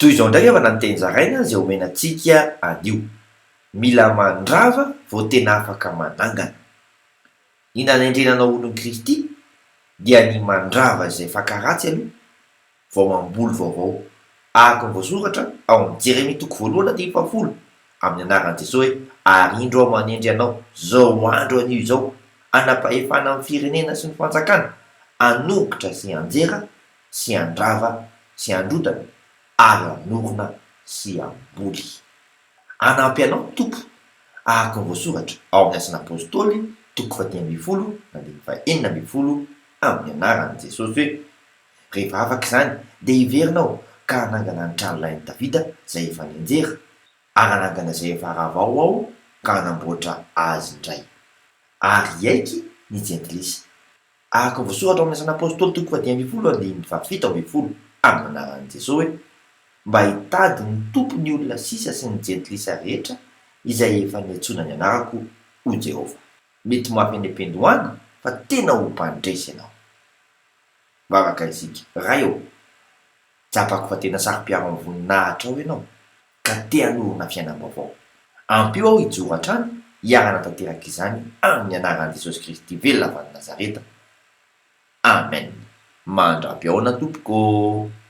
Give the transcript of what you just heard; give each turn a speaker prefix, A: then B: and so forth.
A: toy izao ndray efa nanteny zaraina zay omenantsika anio mila mandrava vao tena afaka manangana inanendrenanao olon Kristy dia ny mandrava zay fakaratsy aloha vao mamboly vaovao ahako ny voasoratra ao amin'ny Jeremia toko voalohany teny fafolo amin'ny anaran'i Jesosy hoe arindro aho manendry anao zao andro anio izao anam-pahefana amin'ny firenena sy ny fanjakana anokotra sy anjera sy andrava sy androdana ary anorona sy amboly anampy anao tompo ahako ny voasoratra ao amin'ny asana apôstôly toko 10:11 amin'ny anaran'i Jesosy hoe rehefa afaka izany dia iverinao ka hanangana ny trano lain'i Davida zay efa nianjera ary hanangana zay efa ravao ao ka hanamboatra azy indray ary iaiky ny jentilisa ahako ny voasoratra ao amin'ny asana apôstôly toko 10:27 amin'ny anaran'i Jesosy hoe mba hitady ny tompo ny olona sisa sy ny jentilisa rehetra izay efa niantsoana ny anarako ho Jehova mety mampendependo hoany fa tena ho mpandresy ianao vavaka isika ray eo tsapako fa tena sarom-piaro amin'ny voninahitra ao ianao ka te hanorona fiainam-baovao ampio aho hijoro hatrany hiarana tanteraka izany amin'ny anaran'i Jesosy Kristy velona avy any Nazareta amen mandra-piaona tompoko.